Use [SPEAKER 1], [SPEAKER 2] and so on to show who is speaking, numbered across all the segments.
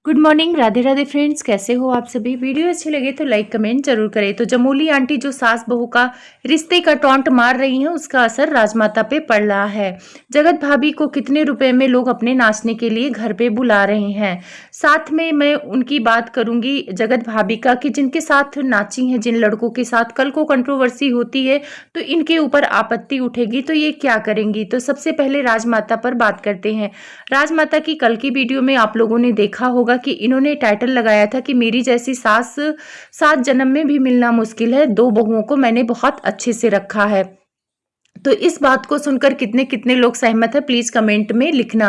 [SPEAKER 1] Good morning, Radhe Radhe friends. कैसे हो आप सभी। वीडियो अच्छी लगे तो लाइक कमेंट जरूर करें। तो जमोली आंटी जो सास बहू का रिश्ते का टॉन्ट मार रही हैं, उसका असर राजमाता पे पड़ रहा है। जगत भाभी को कितने रुपए में लोग अपने नाचने के लिए घर पे बुला रहे हैं। साथ में मैं उनकी बात करूंगी जगत भाभी का कि जिनके साथ नाची हैं, जिन लड़कों के साथ कल को कंट्रोवर्सी होती है तो इनके ऊपर आपत्ति उठेगी तो ये क्या करेंगी। तो सबसे पहले राजमाता पर बात करते हैं। राजमाता की कल की वीडियो में आप लोगों ने देखा होगा कि इन्होंने टाइटल लगाया था कि मेरी जैसी सास 7 जन्म में भी मिलना मुश्किल है, 2 बहुओं को मैंने बहुत अच्छे से रखा है। तो इस बात को सुनकर कितने कितने लोग सहमत है, प्लीज कमेंट में लिखना।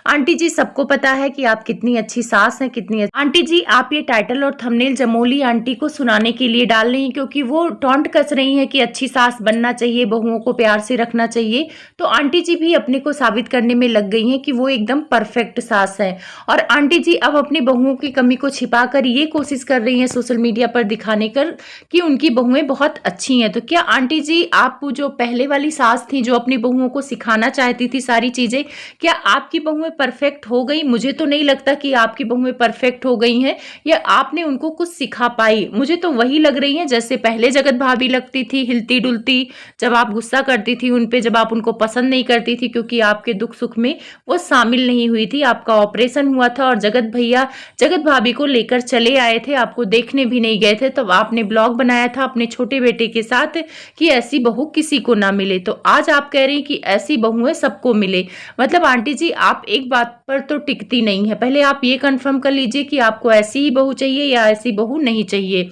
[SPEAKER 1] आंटी जी, सबको पता है कि आप कितनी अच्छी सास हैं, आंटी जी आप ये टाइटल और थंबनेल जमोली आंटी को सुनाने के लिए डाल रही हैं, क्योंकि वो टॉन्ट कस रही हैं कि अच्छी सास बनना चाहिए, बहुओं को प्यार से रखना चाहिए। तो आंटी जी भी अपने को साबित करने में लग गई हैं कि वो एकदम परफेक्ट सास है। और आंटी जी अब अपनी बहुओं की कमी को छिपाकर ये कोशिश कर रही हैं सोशल मीडिया पर दिखाने कर कि उनकी बहुएं बहुत अच्छी हैं। तो क्या आंटी जी आप जो पहले वाली सास थी जो अपनी बहुओं को सिखाना चाहती थी सारी चीजें, क्या आपकी बहुएं परफेक्ट हो गई? मुझे तो नहीं लगता कि आपकी बहुएं परफेक्ट हो गई हैं या आपने उनको कुछ सिखा पाई। मुझे तो वही लग रही हैं जैसे पहले जगत भाभी लगती थी, हिलती डुलती, जब आप गुस्सा करती थी उन पे, जब आप उनको पसंद नहीं करती थी क्योंकि आपके दुख सुख में वो शामिल नहीं हुई थी। आपका ऑपरेशन हुआ था और जगत भैया जगत भाभी को लेकर चले आए थे, आपको देखने भी नहीं गए थे। तब आपने ब्लॉग बनाया था अपने छोटे बेटे के साथ कि ऐसी बहू किसी को ना मिले। तो आज आप कह रही हैं कि ऐसी बहुएं सबको मिले। मतलब आंटी जी आप एक बात पर तो टिकती नहीं है। पहले आप ये कंफर्म कर लीजिए कि आपको ऐसी ही बहू चाहिए या ऐसी बहू नहीं चाहिए।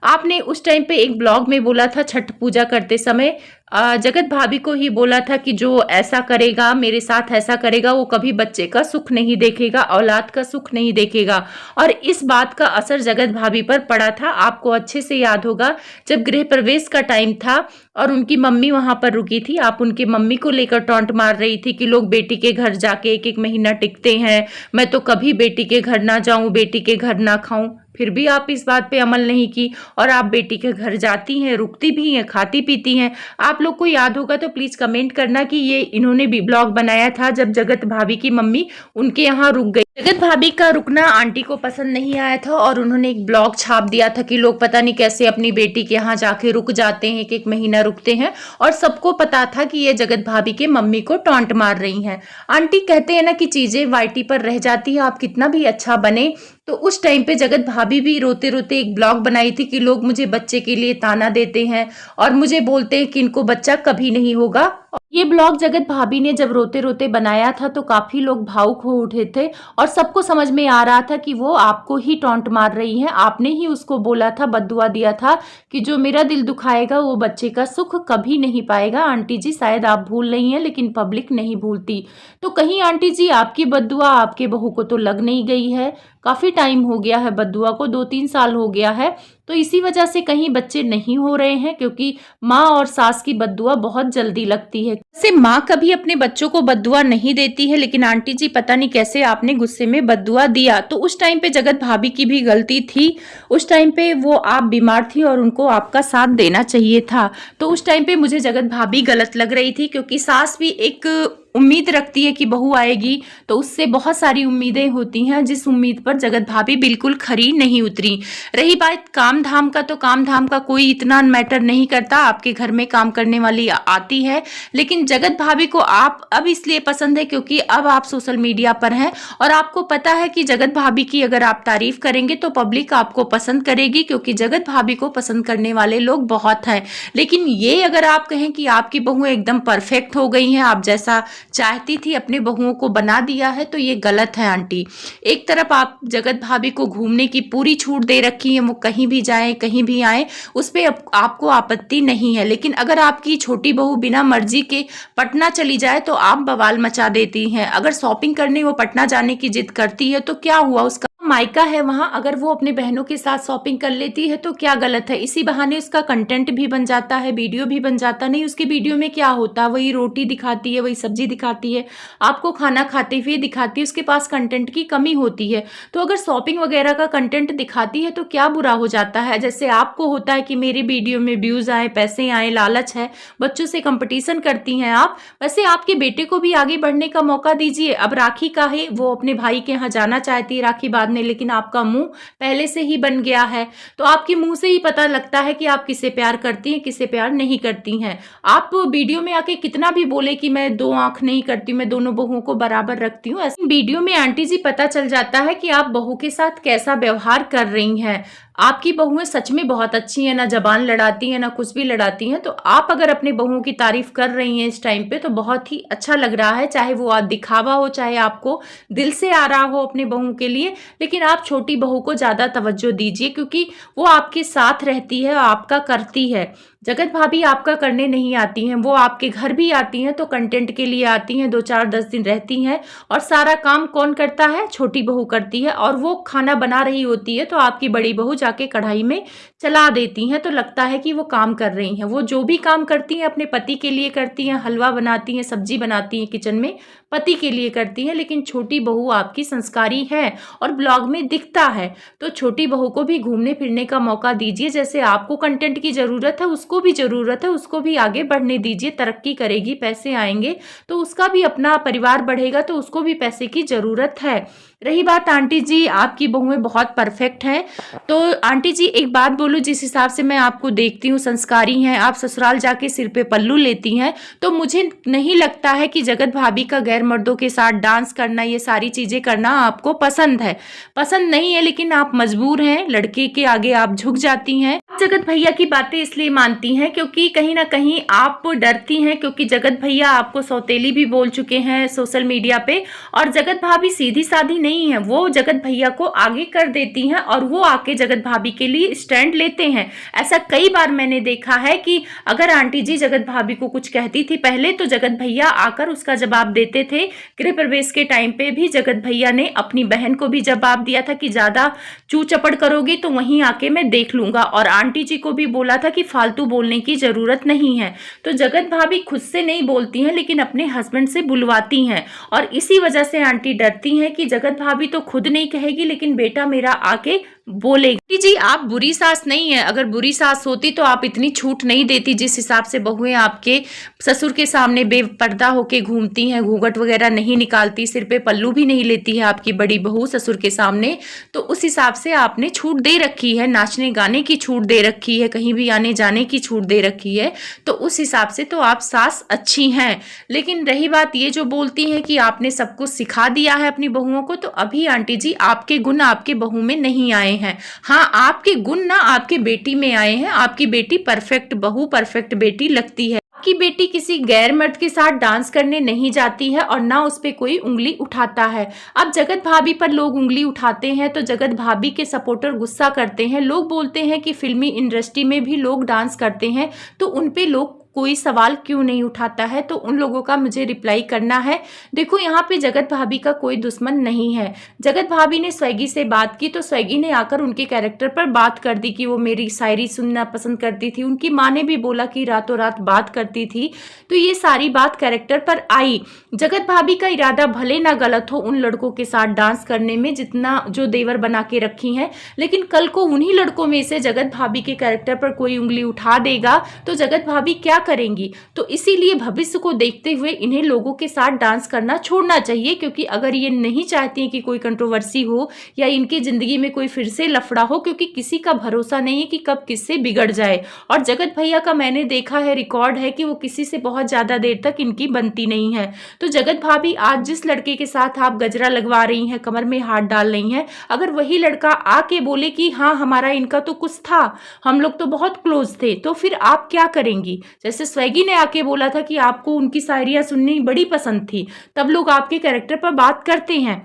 [SPEAKER 1] आपने उस टाइम पे एक ब्लॉग में बोला था छठ पूजा करते समय, जगत भाभी को ही बोला था कि जो ऐसा करेगा मेरे साथ, ऐसा करेगा, वो कभी बच्चे का सुख नहीं देखेगा, औलाद का सुख नहीं देखेगा। और इस बात का असर जगत भाभी पर पड़ा था। आपको अच्छे से याद होगा जब गृह प्रवेश का टाइम था और उनकी मम्मी वहां पर रुकी थी, आप उनकी मम्मी को लेकर टॉन्ट मार रही थी कि लोग बेटी के घर जाके 1-1 महीना टिकते हैं, मैं तो कभी बेटी के घर ना जाऊं, बेटी के घर ना खाऊं। फिर भी आप इस बात पे अमल नहीं की और आप बेटी के घर जाती हैं, रुकती भी हैं, खाती पीती हैं। आप लोग को याद होगा तो प्लीज कमेंट करना कि ये इन्होंने भी ब्लॉग बनाया था जब जगत भाभी की मम्मी उनके यहाँ रुक गई। जगत भाभी का रुकना आंटी को पसंद नहीं आया था और उन्होंने एक ब्लॉग छाप दिया था कि लोग पता नहीं कैसे अपनी बेटी के यहाँ जाके रुक जाते हैं, 1-1 महीना रुकते हैं। और सबको पता था कि ये जगत भाभी के मम्मी को टॉन्ट मार रही हैं। आंटी कहते हैं ना कि चीजें वाइटी पर रह जाती है, आप कितना भी अच्छा बने। तो उस टाइम पे जगत भाभी भी रोते रोते एक ब्लॉग बनाई थी कि लोग मुझे बच्चे के लिए ताना देते हैं और मुझे बोलते हैं कि इनको बच्चा कभी नहीं होगा। ये ब्लॉग जगत भाभी ने जब रोते रोते बनाया था तो काफी लोग भावुक हो उठे थे और सबको समझ में आ रहा था कि वो आपको ही टॉन्ट मार रही हैं। आपने ही उसको बोला था, बद्दुआ दिया था कि जो मेरा दिल दुखाएगा वो बच्चे का सुख कभी नहीं पाएगा। आंटी जी शायद आप भूल रही हैं लेकिन पब्लिक नहीं भूलती। तो कहीं आंटी जी आपकी बद्दुआ आपके बहू को तो लग नहीं गई है? काफी टाइम हो गया है बद्दुआ को, 2-3 साल हो गया है। तो इसी वजह से कहीं बच्चे नहीं हो रहे हैं, क्योंकि माँ और सास की बद्दुआ बहुत जल्दी लगती है। वैसे माँ कभी अपने बच्चों को बद्दुआ नहीं देती है, लेकिन आंटी जी पता नहीं कैसे आपने गुस्से में बद्दुआ दिया। तो उस टाइम पे जगत भाभी की भी गलती थी। उस टाइम पे वो आप बीमार थी और उनको आपका साथ देना चाहिए था। तो उस टाइम पे मुझे जगत भाभी गलत लग रही थी, क्योंकि सास भी एक उम्मीद रखती है कि बहू आएगी, तो उससे बहुत सारी उम्मीदें होती हैं, जिस उम्मीद पर जगत भाभी बिल्कुल खरी नहीं उतरी। रही बात काम धाम का, तो काम धाम का कोई इतना मैटर नहीं करता, आपके घर में काम करने वाली आती है। लेकिन जगत भाभी को आप अब इसलिए पसंद है क्योंकि अब आप सोशल मीडिया पर हैं और आपको पता है कि जगत भाभी की अगर आप तारीफ करेंगे तो पब्लिक आपको पसंद करेगी, क्योंकि जगत भाभी को पसंद करने वाले लोग बहुत हैं। लेकिन ये अगर आप कहें कि आपकी बहुएं एकदम परफेक्ट हो गई हैं, आप जैसा चाहती थी अपने बहुओं को बना दिया है, तो ये गलत है आंटी। एक तरफ आप जगत भाभी को घूमने की पूरी छूट दे रखी है, वो कहीं भी जाएं कहीं भी आए उस पे आपको आपत्ति नहीं है। लेकिन अगर आपकी छोटी बहू बिना मर्जी के पटना चली जाए तो आप बवाल मचा देती हैं। अगर शॉपिंग करने वो पटना जाने की जिद करती है तो क्या हुआ, उसका मायका है वहां, अगर वो अपने बहनों के साथ शॉपिंग कर लेती है तो क्या गलत है? इसी बहाने उसका कंटेंट भी बन जाता है, वीडियो भी बन जाता नहीं। उसकी वीडियो में क्या होता है, वही रोटी दिखाती है, वही सब्जी दिखाती है, आपको खाना खाते हुए दिखाती है, उसके पास कंटेंट की कमी होती है। तो अगर शॉपिंग वगैरह का कंटेंट दिखाती है तो क्या बुरा हो जाता है? जैसे आपको होता है कि मेरी वीडियो में व्यूज आए, पैसे आए, लालच है, बच्चों से कंपटीशन करती हैं आप, वैसे आपके बेटे को भी आगे बढ़ने का मौका दीजिए। अब राखी का है, वो अपने भाई के यहाँ जाना चाहती है, राखी बांधने में, लेकिन आपका मुंह पहले से ही बन गया है। तो आपके मुंह से ही पता लगता है कि आप किसे प्यार करती हैं, किसे प्यार नहीं करती हैं। आप वीडियो में आके कितना भी बोले कि मैं दो आंख नहीं करती, मैं दोनों बहुओं को बराबर रखती हूँ, ऐसे वीडियो में आंटी जी पता चल जाता है कि आप बहू के साथ कैसा व्यवहार कर रही हैं। आपकी बहुएं सच में बहुत अच्छी हैं, ना जबान लड़ाती हैं ना कुछ भी लड़ाती हैं। तो आप अगर अपने बहुओं की तारीफ कर रही हैं इस टाइम पे तो बहुत ही अच्छा लग रहा है, चाहे वो आज दिखावा हो, चाहे आपको दिल से आ रहा हो अपने बहुओं के लिए। लेकिन आप छोटी बहू को ज़्यादा तवज्जो दीजिए, क्योंकि वो आपके साथ रहती है, आपका करती है। जगत भाभी आपका करने नहीं आती हैं, वो आपके घर भी आती हैं तो कंटेंट के लिए आती हैं, 2-4-10 दिन रहती हैं, और सारा काम कौन करता है? छोटी बहू करती है। और वो खाना बना रही होती है तो आपकी बड़ी बहू जाके कढ़ाई में चला देती हैं, तो लगता है कि वो काम कर रही हैं। वो जो भी काम करती हैं अपने पति के लिए करती हैं, हलवा बनाती हैं, सब्जी बनाती हैं किचन में, पति के लिए करती हैं। लेकिन छोटी बहू आपकी संस्कारी है और ब्लॉग में दिखता है। तो छोटी बहू को भी घूमने फिरने का मौका दीजिए, जैसे आपको कंटेंट की ज़रूरत है उसको भी ज़रूरत है, उसको भी आगे बढ़ने दीजिए। तरक्की करेगी, पैसे आएंगे तो उसका भी अपना परिवार बढ़ेगा, तो उसको भी पैसे की ज़रूरत है। रही बात आंटी जी, आपकी बहुएं बहुत परफेक्ट हैं। तो आंटी जी एक बात बोलूं, जिस हिसाब से मैं आपको देखती हूँ संस्कारी हैं, आप ससुराल जाके सिर पे पल्लू लेती हैं, तो मुझे नहीं लगता है कि जगत भाभी का गैर मर्दों के साथ डांस करना, ये सारी चीज़ें करना आपको पसंद है। पसंद नहीं है लेकिन आप मजबूर हैं, लड़के के आगे आप झुक जाती हैं। जगत भैया की बातें इसलिए मानती हैं क्योंकि कहीं ना कहीं आप डरती हैं, क्योंकि जगत भैया आपको सौतेली भी बोल चुके हैं सोशल मीडिया पे। और जगत भाभी सीधी साधी नहीं है, वो जगत भैया को आगे कर देती हैं और वो आके जगत भाभी के लिए स्टैंड लेते हैं। ऐसा कई बार मैंने देखा है कि अगर आंटी जी जगत भाभी को कुछ कहती थी पहले, तो जगत भैया आकर उसका जवाब देते थे। गृह प्रवेश के टाइम पे भी जगत भैया ने अपनी बहन को भी जवाब दिया था कि ज्यादा चू चपड़ करोगी तो वहीं आके मैं देख लूंगा, और आंटी जी को भी बोला था कि फालतू बोलने की जरूरत नहीं है। तो जगत भाभी खुद से नहीं बोलती हैं लेकिन अपने हस्बैंड से बुलवाती हैं, और इसी वजह से आंटी डरती हैं कि जगत भाभी तो खुद नहीं कहेगी लेकिन बेटा मेरा आके बोलेगी। जी आप बुरी सास नहीं है, अगर बुरी सास होती तो आप इतनी छूट नहीं देती। जिस हिसाब से बहुएं आपके ससुर के सामने बेपर्दा होके घूमती हैं, घूंघट वगैरह नहीं निकालती, सिर पे पल्लू भी नहीं लेती है आपकी बड़ी बहू ससुर के सामने, तो उस हिसाब से आपने छूट दे रखी है, नाचने गाने की छूट दे रखी है, कहीं भी आने जाने की छूट दे रखी है। तो उस हिसाब से तो आप सास अच्छी हैं। लेकिन रही बात ये जो बोलती हैं कि आपने सब कुछ सिखा दिया है अपनी बहुओं को, तो अभी आंटी जी आपके गुण आपके बहू में नहीं आए हैं। हाँ, आपके गुण ना आपके बेटी में आए हैं। आपकी बेटी परफेक्ट बहू, परफेक्ट बेटी लगती है। आपकी बेटी किसी गैर मर्द के साथ डांस करने नहीं जाती है और ना उस पे कोई उंगली उठाता है। अब जगत भाभी पर लोग उंगली उठाते हैं तो जगत भाभी के सपोर्टर गुस्सा करते हैं। लोग बोलते हैं कि फिल्मी इंडस्ट्री में भी लोग डांस करते हैं तो उन पे लोग कोई सवाल क्यों नहीं उठाता है। तो उन लोगों का मुझे रिप्लाई करना है। देखो यहाँ पे जगत भाभी का कोई दुश्मन नहीं है। जगत भाभी ने स्वैगी से बात की तो स्वैगी ने आकर उनके कैरेक्टर पर बात कर दी कि वो मेरी शायरी सुनना पसंद करती थी। उनकी माँ ने भी बोला कि रातों रात बात करती थी। तो ये सारी बात कैरेक्टर पर आई। जगत भाभी का इरादा भले ना गलत हो उन लड़कों के साथ डांस करने में जितना जो देवर बना के रखी हैं, लेकिन कल को उन्हीं लड़कों में से जगत भाभी के कैरेक्टर पर कोई उंगली उठा देगा तो जगत भाभी क्या करेंगी। तो इसीलिए भविष्य को देखते हुए इन्हें लोगों के साथ डांस करना छोड़ना चाहिए, क्योंकि अगर ये नहीं चाहती हैं कि कोई कंट्रोवर्सी हो या इनकी जिंदगी में कोई फिर से लफड़ा हो, क्योंकि किसी का भरोसा नहीं है कि कब किससे बिगड़ जाए। और जगत भैया का मैंने देखा है, रिकॉर्ड है कि वो किसी से बहुत ज्यादा देर तक इनकी बनती नहीं है। तो जगत भाभी आज जिस लड़के के साथ आप गजरा लगवा रही हैं, कमर में हाथ डाल रही हैं, अगर वही लड़का आके बोले कि हाँ हमारा इनका तो कुछ था, हम लोग तो बहुत क्लोज थे, तो फिर आप क्या करेंगी। जैसे स्वैगी ने आके बोला था कि आपको उनकी शायरियां सुननी बड़ी पसंद थी, तब लोग आपके कैरेक्टर पर बात करते हैं।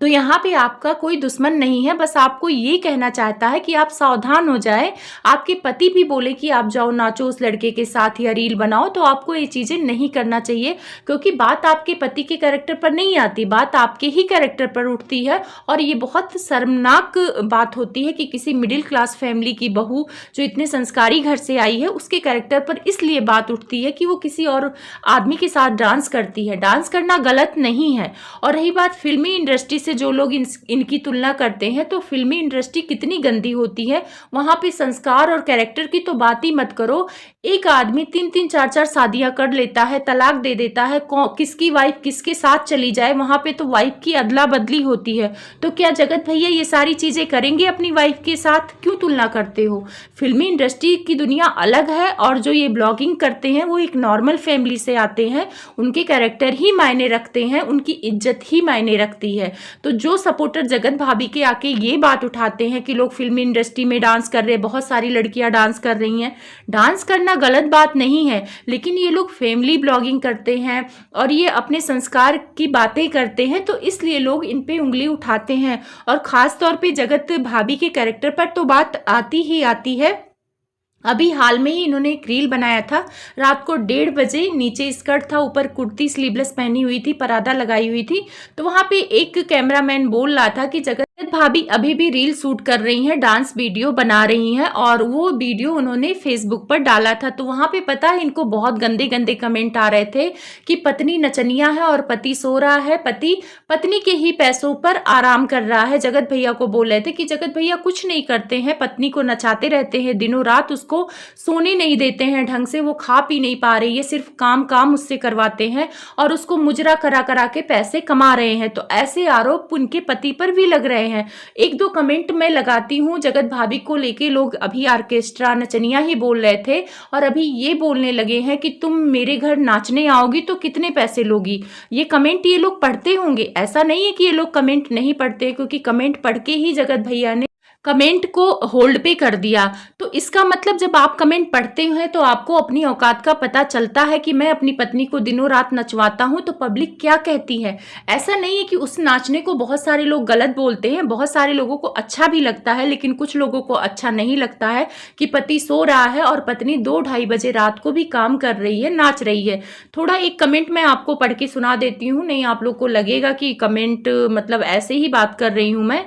[SPEAKER 1] तो यहाँ पे आपका कोई दुश्मन नहीं है, बस आपको ये कहना चाहता है कि आप सावधान हो जाए। आपके पति भी बोले कि आप जाओ नाचो उस लड़के के साथ या रील बनाओ, तो आपको ये चीज़ें नहीं करना चाहिए, क्योंकि बात आपके पति के कैरेक्टर पर नहीं आती, बात आपके ही कैरेक्टर पर उठती है। और ये बहुत शर्मनाक बात होती है कि किसी मिडिल क्लास फैमिली की बहू जो इतने संस्कारी घर से आई है उसके कैरेक्टर पर इसलिए बात उठती है कि वो किसी और आदमी के साथ डांस करती है। डांस करना गलत नहीं है। और रही बात फिल्मी इंडस्ट्री से जो लोग इनकी तुलना करते हैं, तो फिल्मी इंडस्ट्री कितनी गंदी होती है। वहाँ पे संस्कार और कैरेक्टर की तो बात ही मत करो। एक आदमी 3-3 4-4 शादियां कर लेता है, तलाक दे देता है, किसकी वाइफ किसके साथ चली जाए, वहाँ पे तो वाइफ की अदला बदली होती है। तो क्या जगत भैया ये सारी चीज़ें करेंगे अपनी वाइफ के साथ? क्यों तुलना करते हो? फिल्मी इंडस्ट्री की दुनिया अलग है, और जो ये ब्लॉगिंग करते हैं वो एक नॉर्मल फैमिली से आते हैं। उनके कैरेक्टर ही मायने रखते हैं, उनकी इज्जत ही मायने रखती है। तो जो सपोर्टर जगत भाभी के आके ये बात उठाते हैं कि लोग फिल्मी इंडस्ट्री में डांस कर रहे हैं, बहुत सारी लड़कियां डांस कर रही हैं, डांस करना गलत बात नहीं है, लेकिन ये लोग फैमिली ब्लॉगिंग करते हैं और ये अपने संस्कार की बातें करते हैं, तो इसलिए लोग इन पे उंगली उठाते हैं। और खास तौर पे जगत भाभी के कैरेक्टर पर तो बात आती ही आती है। अभी हाल में ही इन्होंने एक रील बनाया था, रात को 1:30 बजे, नीचे स्कर्ट था, ऊपर कुर्ती स्लीवलेस पहनी हुई थी, परादा लगाई हुई थी। तो वहां पे एक कैमरामैन बोल रहा था कि जगत भाभी अभी भी रील शूट कर रही हैं, डांस वीडियो बना रही हैं, और वो वीडियो उन्होंने फेसबुक पर डाला था। तो वहां पे पता है इनको बहुत गंदे गंदे कमेंट आ रहे थे कि पत्नी नचनिया है और पति सो रहा है, पति पत्नी के ही पैसों पर आराम कर रहा है। जगत भैया को बोल रहे थे कि जगत भैया कुछ नहीं करते हैं, पत्नी को नचाते रहते हैं, दिनों रात उसको सोने नहीं देते हैं ढंग से, वो खा पी नहीं पा रही है, सिर्फ काम उससे करवाते हैं और उसको मुजरा करा करा के पैसे कमा रहे हैं। तो ऐसे आरोप उनके पति पर भी लग रहे हैं। 1-2 कमेंट मैं लगाती हूँ जगत भाभी को लेके, लोग अभी ऑर्केस्ट्रा नचनिया ही बोल रहे थे और अभी ये बोलने लगे हैं कि तुम मेरे घर नाचने आओगी तो कितने पैसे लोगी। ये कमेंट ये लोग पढ़ते होंगे, ऐसा नहीं है कि ये लोग कमेंट नहीं पढ़ते, क्योंकि कमेंट पढ़ के ही जगत भैया ने कमेंट को होल्ड पे कर दिया। तो इसका मतलब जब आप कमेंट पढ़ते हैं तो आपको अपनी औकात का पता चलता है कि मैं अपनी पत्नी को दिनों रात नचवाता हूं तो पब्लिक क्या कहती है। ऐसा नहीं है कि उस नाचने को बहुत सारे लोग गलत बोलते हैं, बहुत सारे लोगों को अच्छा भी लगता है, लेकिन कुछ लोगों को अच्छा नहीं लगता है कि पति सो रहा है और पत्नी 2-2:30 बजे रात को भी काम कर रही है, नाच रही है। थोड़ा एक कमेंट मैं आपको पढ़ के सुना देती हूँ, नहीं आप लोग को लगेगा कि कमेंट मतलब ऐसे ही बात कर रही हूँ मैं।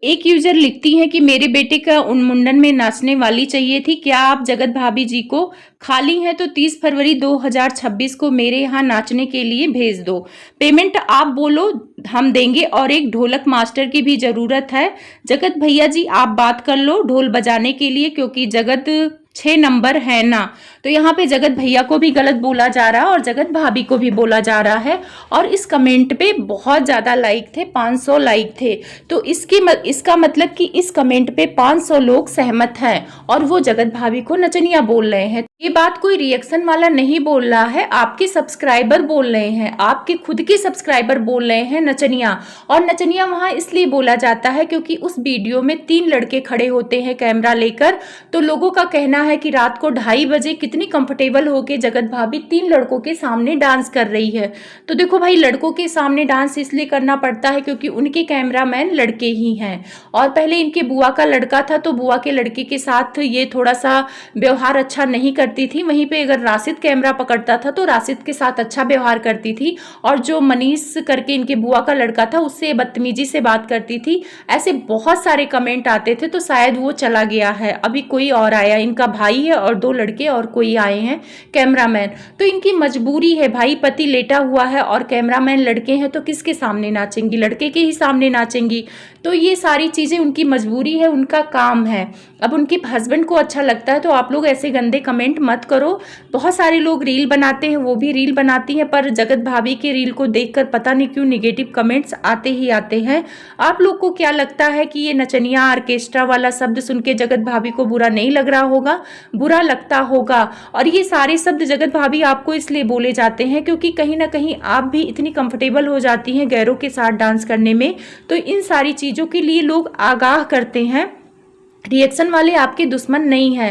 [SPEAKER 1] एक यूजर लिखती है कि मेरे बेटे का मुंडन में नाचने वाली चाहिए थी, क्या आप जगत भाभी जी को खाली हैं तो 30 फरवरी 2026 को मेरे यहाँ नाचने के लिए भेज दो, पेमेंट आप बोलो हम देंगे, और एक ढोलक मास्टर की भी जरूरत है। जगत भैया जी आप बात कर लो ढोल बजाने के लिए, क्योंकि जगत 6 नंबर है ना। तो यहाँ पे जगत भैया को भी गलत बोला जा रहा है और जगत भाभी को भी बोला जा रहा है। और इस कमेंट पे बहुत ज़्यादा लाइक थे, 500 लाइक थे। तो इसका मतलब कि इस कमेंट पे 500 लोग सहमत हैं और वो जगत भाभी को नचनिया बोल रहे हैं। ये बात कोई रिएक्शन वाला नहीं बोल रहा है, आपके सब्सक्राइबर बोल रहे हैं, आपके खुद के सब्सक्राइबर बोल रहे हैं नचनिया। और नचनिया वहाँ इसलिए बोला जाता है क्योंकि उस वीडियो में 3 लड़के खड़े होते हैं कैमरा लेकर। तो लोगों का कहना है कि रात को 2:30 बजे कितनी कंफर्टेबल होके जगत भाभी 3 लड़कों के सामने डांस कर रही है। तो देखो भाई, लड़कों के सामने डांस इसलिए करना पड़ता है क्योंकि उनके कैमरामैन लड़के ही हैं। और पहले इनके बुआ का लड़का था, तो बुआ के लड़के के साथ ये थोड़ा सा व्यवहार अच्छा नहीं करती थी। वहीं पे अगर राशिद कैमरा पकड़ता था तो राशिद के साथ अच्छा व्यवहार करती थी, और जो मनीष करके इनके बुआ का लड़का था उससे बदतमीजी से बात करती थी। ऐसे बहुत सारे कमेंट आते थे। तो शायद वो चला गया है, अभी कोई और आया, इनका भाई है और 2 लड़के और कोई आए हैं कैमरामैन। तो इनकी मजबूरी है भाई, पति लेटा हुआ है और कैमरामैन लड़के हैं, तो किसके सामने नाचेंगी? लड़के के ही सामने नाचेंगी। तो ये सारी चीजें उनकी मजबूरी है, उनका काम है। अब उनके हस्बैंड को अच्छा लगता है तो आप लोग ऐसे गंदे कमेंट मत करो। बहुत सारे लोग रील बनाते हैं, वो भी रील बनाती हैं, पर जगत भाभी के रील को देखकर पता नहीं क्यों निगेटिव कमेंट्स आते ही आते हैं। आप लोग को क्या लगता है कि ये नचनिया ऑर्केस्ट्रा वाला शब्द सुन के जगत भाभी को बुरा नहीं लग रहा होगा? बुरा लगता होगा। और ये सारे शब्द जगत भाभी आपको इसलिए बोले जाते हैं क्योंकि कहीं ना कहीं आप भी इतनी कंफर्टेबल हो जाती हैं गैरों के साथ डांस करने में। तो इन सारी चीज़ों के लिए लोग आगाह करते हैं। रिएक्शन वाले आपके दुश्मन नहीं है।